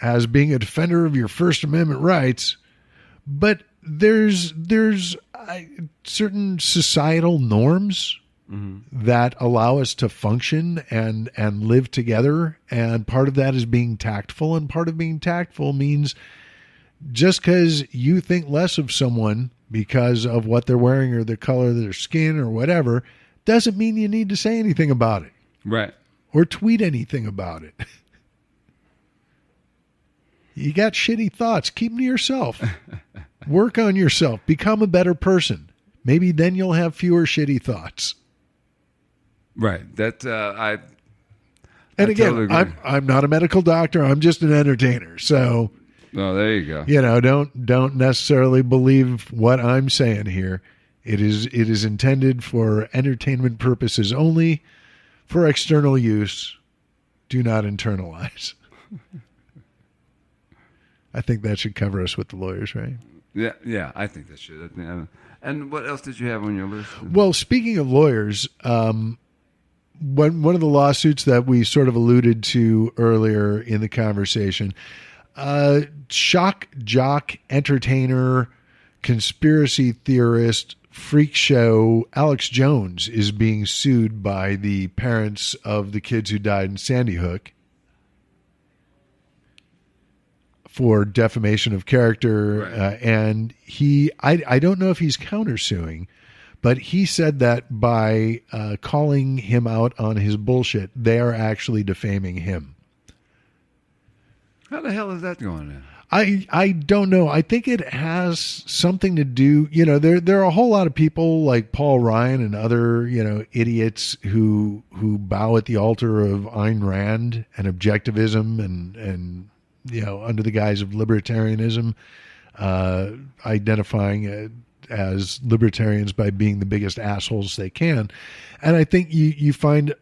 as being a defender of your First Amendment rights, but there's certain societal norms that allow us to function and live together. And part of that is being tactful. And part of being tactful means just because you think less of someone because of what they're wearing or the color of their skin or whatever, doesn't mean you need to say anything about it. Right. Or tweet anything about it. You got shitty thoughts. Keep them to yourself. Work on yourself. Become a better person. Maybe then you'll have fewer shitty thoughts. Right. That And again, totally agree. I'm not a medical doctor. I'm just an entertainer. So, oh, there you go. Don't necessarily believe what I'm saying here. It is intended for entertainment purposes only, for external use. Do not internalize. I think that should cover us with the lawyers, right? Yeah, I think that should. And what else did you have on your list? Well, speaking of lawyers, one of the lawsuits that we sort of alluded to earlier in the conversation, shock jock, entertainer, conspiracy theorist, freak show Alex Jones is being sued by the parents of the kids who died in Sandy Hook for defamation of character. Right. And I don't know if he's countersuing, but he said that by calling him out on his bullshit, they are actually defaming him. How the hell is that going on? I don't know. I think it has something to do, there are a whole lot of people like Paul Ryan and other, idiots who bow at the altar of Ayn Rand and objectivism and under the guise of libertarianism, identifying as libertarians by being the biggest assholes they can. And I think you find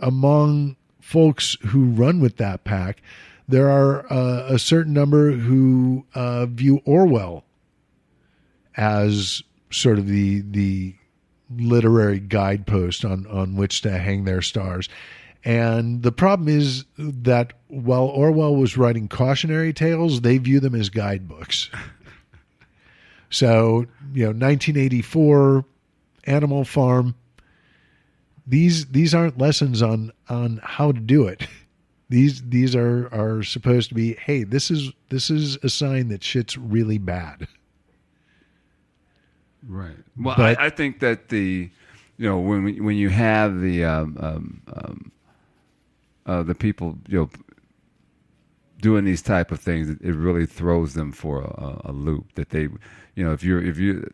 among folks who run with that pack, there are a certain number who view Orwell as sort of the literary guidepost on which to hang their stars. And the problem is that while Orwell was writing cautionary tales, they view them as guidebooks. So, 1984, Animal Farm, these aren't lessons on how to do it. These are supposed to be, hey, this is a sign that shit's really bad. Right. Well, I think that when you have the people doing these type of things, it really throws them for a loop. That they, if you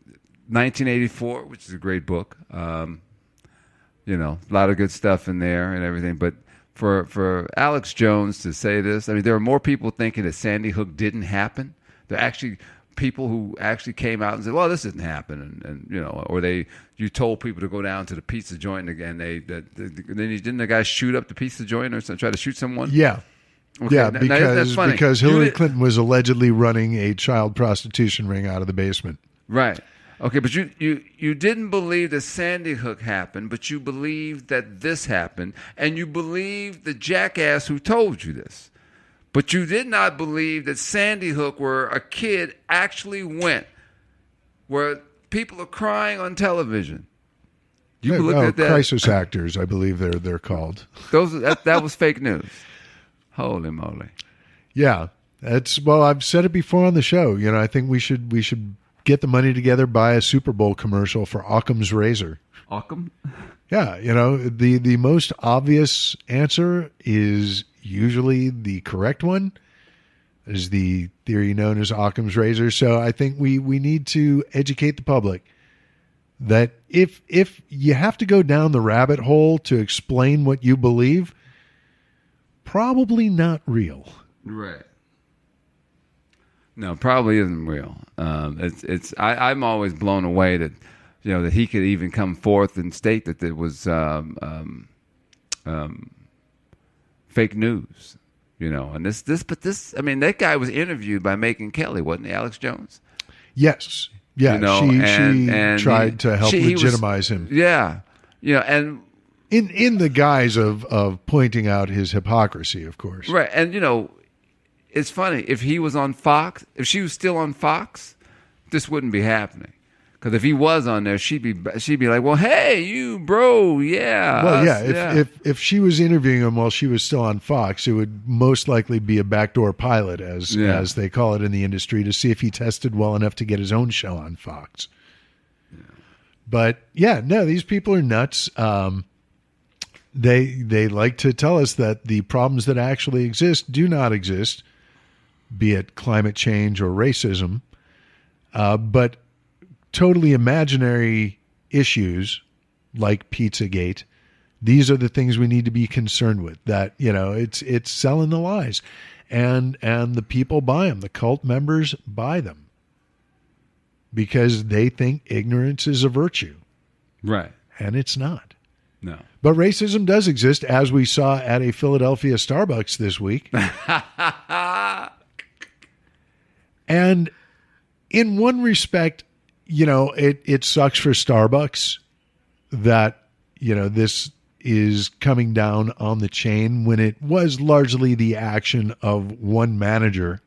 1984, which is a great book, a lot of good stuff in there and everything, but for Alex Jones to say this, I mean, there are more people thinking that Sandy Hook didn't happen. There are actually people who actually came out and said, well, this didn't happen. And or you told people to go down to the pizza joint again. Didn't the guy shoot up the pizza joint or try to shoot someone? Yeah. Okay. Yeah, that's funny. Because Hillary Clinton was allegedly running a child prostitution ring out of the basement. Right. Okay, but you didn't believe that Sandy Hook happened, but you believed that this happened, and you believed the jackass who told you this. But you did not believe that Sandy Hook, where a kid actually went, where people are crying on television. You looked at that. Crisis actors, I believe they're called. That was fake news. Holy moly. Yeah. I've said it before on the show. I think we should get the money together, buy a Super Bowl commercial for Occam's razor. Occam? Yeah, the most obvious answer is usually the correct one, is the theory known as Occam's razor. So I think we need to educate the public that if you have to go down the rabbit hole to explain what you believe, probably not real. Right. No, probably isn't real. I'm always blown away that that he could even come forth and state that it was fake news. And this. I mean, that guy was interviewed by Megyn Kelly, wasn't he, Alex Jones? Yes. Yeah. She tried to help legitimize him. Yeah. And in the guise of pointing out his hypocrisy, of course. Right. And it's funny. If he was on Fox, if she was still on Fox, this wouldn't be happening. Because if he was on there, she'd be like, "Well, hey, you bro, yeah." Well, yeah. If she was interviewing him while she was still on Fox, it would most likely be a backdoor pilot, as they call it in the industry, to see if he tested well enough to get his own show on Fox. Yeah. But yeah, no, these people are nuts. They like to tell us that the problems that actually exist do not exist, be it climate change or racism, but totally imaginary issues like Pizzagate, these are the things we need to be concerned with. That, it's selling the lies, and the people buy them. The cult members buy them because they think ignorance is a virtue, right? And it's not. No. But racism does exist, as we saw at a Philadelphia Starbucks this week. And in one respect, it sucks for Starbucks that, this is coming down on the chain when it was largely the action of one manager,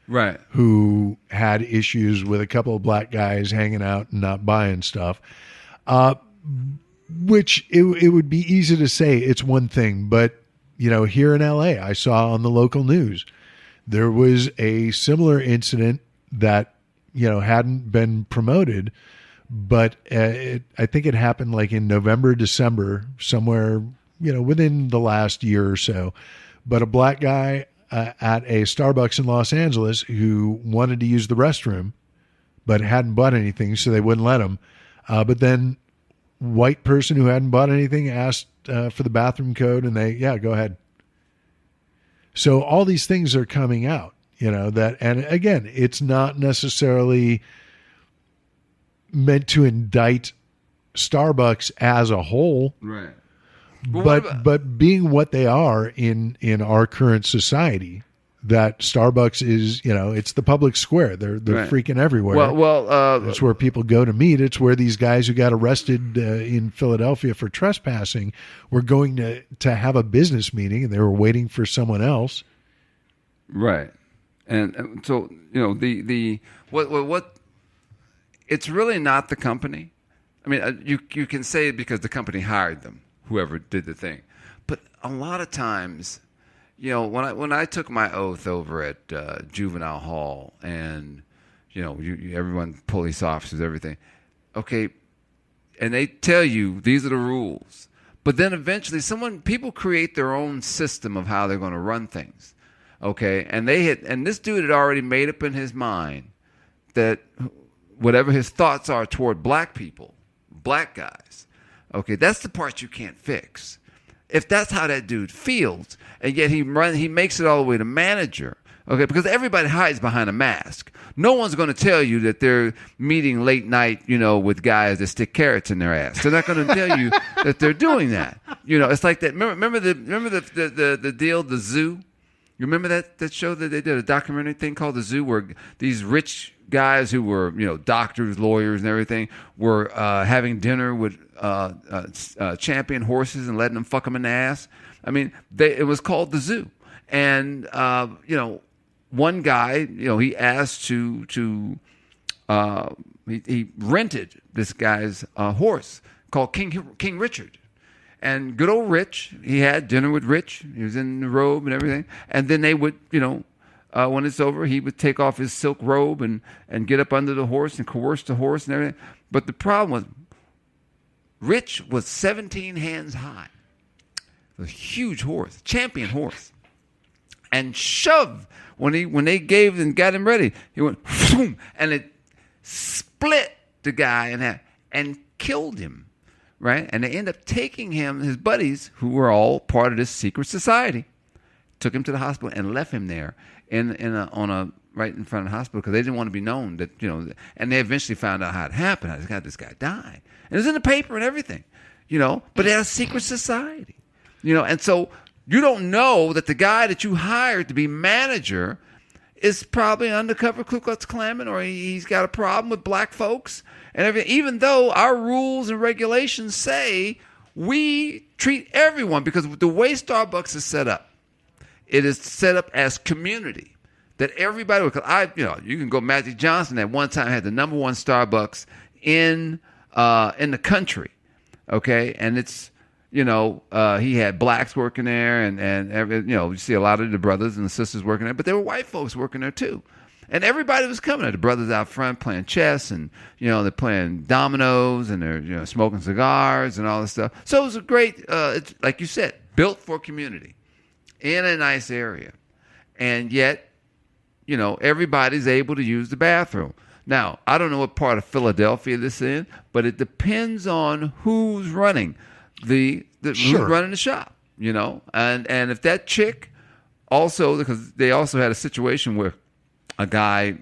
right, who had issues with a couple of black guys hanging out and not buying stuff. Which it would be easy to say it's one thing, but here in LA, I saw on the local news, there was a similar incident that hadn't been promoted, but I think it happened like in November, December, somewhere, within the last year or so. But a black guy at a Starbucks in Los Angeles who wanted to use the restroom, but hadn't bought anything, so they wouldn't let him. But then white person who hadn't bought anything asked for the bathroom code, and go ahead. So all these things are coming out. And again, it's not necessarily meant to indict Starbucks as a whole, right? But being what they are in our current society, that Starbucks is, it's the public square. They're right. Freaking everywhere. It's where people go to meet. It's where these guys who got arrested in Philadelphia for trespassing were going to have a business meeting, and they were waiting for someone else. Right. And so, the what it's really not the company. I mean, you can say it because the company hired them, whoever did the thing. But a lot of times, when I took my oath over at juvenile hall, and everyone, police officers, everything, okay, and they tell you these are the rules, but then eventually people create their own system of how they're going to run things. Okay, and this dude had already made up in his mind that whatever his thoughts are toward black people, black guys, okay, that's the part you can't fix. If that's how that dude feels, and yet he makes it all the way to manager, okay, because everybody hides behind a mask. No one's going to tell you that they're meeting late night, with guys that stick carrots in their ass. They're not going to tell you that they're doing that. It's like that. Remember the deal, The Zoo. You remember that show that they did, a documentary thing called The Zoo, where these rich guys who were, doctors, lawyers, and everything were having dinner with champion horses and letting them fuck them in the ass. I mean, it was called The Zoo, and one guy, he asked he rented this guy's horse called King Richard. And good old Rich, he had dinner with Rich. He was in the robe and everything. And then they would, when it's over, he would take off his silk robe and get up under the horse and coerce the horse and everything. But the problem was, Rich was 17 hands high. A huge horse, champion horse. And shoved, when they gave and got him ready, he went, and it split the guy in half and killed him. Right, and they end up taking him, his buddies, who were all part of this secret society, took him to the hospital and left him there right in front of the hospital because they didn't want to be known that And they eventually found out how it happened. How this guy died, and it was in the paper and everything, But they had a secret society, And so you don't know that the guy that you hired to be manager is probably an undercover Ku Klux Klanman, or he's got a problem with black folks and everything, even though our rules and regulations say we treat everyone, because the way Starbucks is set up It is set up as community that everybody. You can go. Magic Johnson at one time had the number one Starbucks in the country. Okay, and it's he had blacks working there, and you see a lot of the brothers and the sisters working there, but there were white folks working there too. And everybody was coming there. The brothers out front playing chess, and they're playing dominoes, and they're smoking cigars and all this stuff. So it was a great, it's, like you said, built for community in a nice area, and yet everybody's able to use the bathroom. Now I don't know what part of Philadelphia this is in, but it depends on who's running who's running the shop. And if that chick also, because they also had a situation where a guy,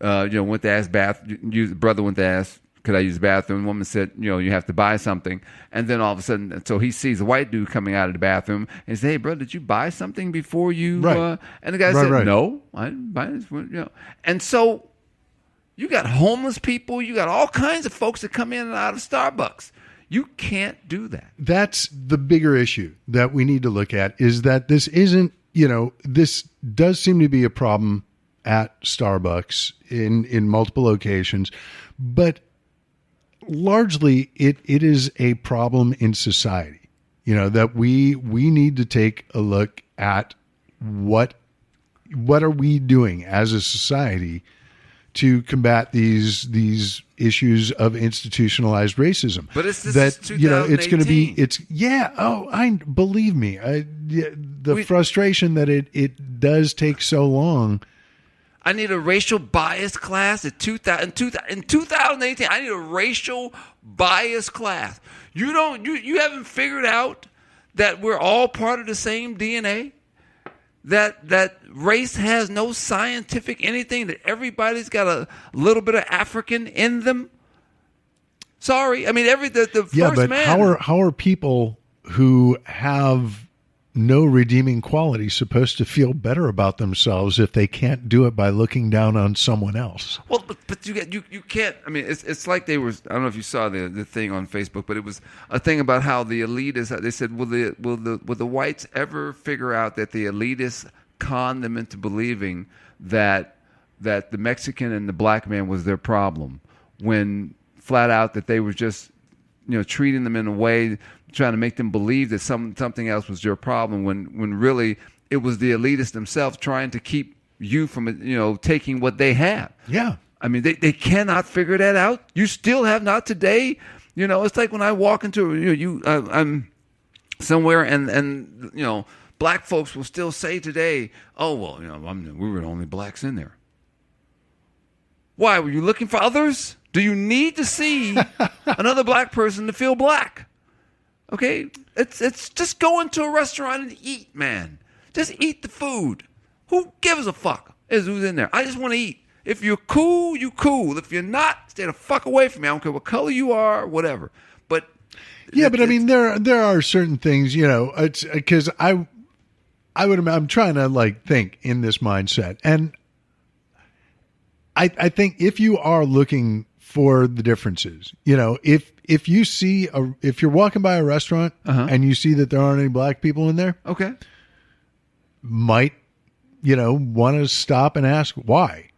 went to ask brother went to ask, could I use the bathroom? The woman said, you have to buy something. And then all of a sudden, so he sees a white dude coming out of the bathroom and says, hey, bro, did you buy something before you? Right. And the guy said, no, I didn't buy this. And so you got homeless people. You got all kinds of folks that come in and out of Starbucks. You can't do that. That's the bigger issue that we need to look at, is that this isn't, this does seem to be a problem at Starbucks in multiple locations, but largely it is a problem in society, that we need to take a look at what are we doing as a society to combat these issues of institutionalized racism. But it's it's going to be believe me, the frustration that it does take so long. I need a racial bias class in 2018. I need a racial bias class. You haven't figured out that we're all part of the same DNA? That race has no scientific anything, that everybody's got a little bit of African in them? Sorry. I mean, the first man. How are people who have no redeeming quality supposed to feel better about themselves if they can't do it by looking down on someone else? Well, but you can't. I mean, it's like they were. I don't know if you saw the thing on Facebook, but it was a thing about how the elitists. They said, will the whites ever figure out that the elitists conned them into believing that the Mexican and the black man was their problem, when flat out that they were just treating them in a way, trying to make them believe that something else was your problem, when really it was the elitists themselves trying to keep you from taking what they have. Yeah. I mean, they cannot figure that out. You still have not today. It's like when I walk into I'm somewhere and black folks will still say today, oh well, we were the only blacks in there. Why, were you looking for others? Do you need to see another black person to feel black? Okay, it's just go into a restaurant and eat, man. Just eat the food. Who gives a fuck is who's in there? I just want to eat. If you're cool, you cool. If you're not, stay the fuck away from me. I don't care what color you are, whatever. But yeah, but I mean, there are certain things, it's because I'm trying to think in this mindset, and I think if you are looking for the differences, if you see if you're walking by a restaurant and you see that there aren't any black people in there, okay, might want to stop and ask why.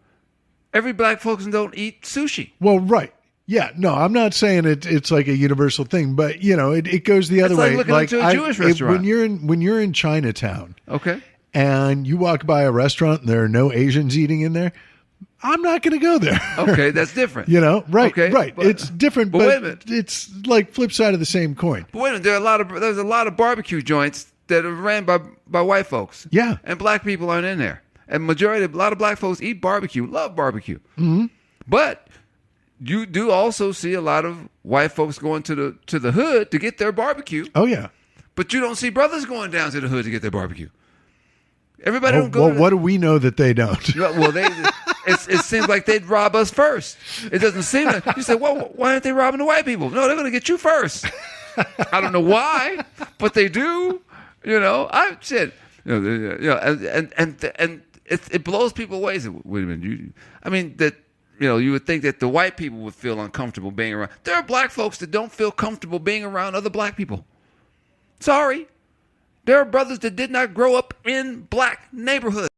Every black folks don't eat sushi. Well, right. Yeah, no, I'm not saying it's like a universal thing, but it goes the other way. It's like looking into a Jewish restaurant. When you're in Chinatown, okay, and you walk by a restaurant and there are no Asians eating in there, I'm not going to go there. Okay, that's different. Right, okay, right. But, it's different, but wait a minute. It's like flip side of the same coin. But wait a minute, there's a lot of barbecue joints that are ran by white folks. Yeah, and black people aren't in there. And a lot of black folks eat barbecue, love barbecue. Mm-hmm. But you do also see a lot of white folks going to the hood to get their barbecue. Oh yeah. But you don't see brothers going down to the hood to get their barbecue. Everybody don't go. Well, what do we know that they don't? Well, it seems like they'd rob us first. It doesn't seem like you say, well, why aren't they robbing the white people? No, they're going to get you first. I don't know why, but they do. I said, and it blows people away. Wait a minute, you would think that the white people would feel uncomfortable being around. There are black folks that don't feel comfortable being around other black people. Sorry. There are brothers that did not grow up in black neighborhoods.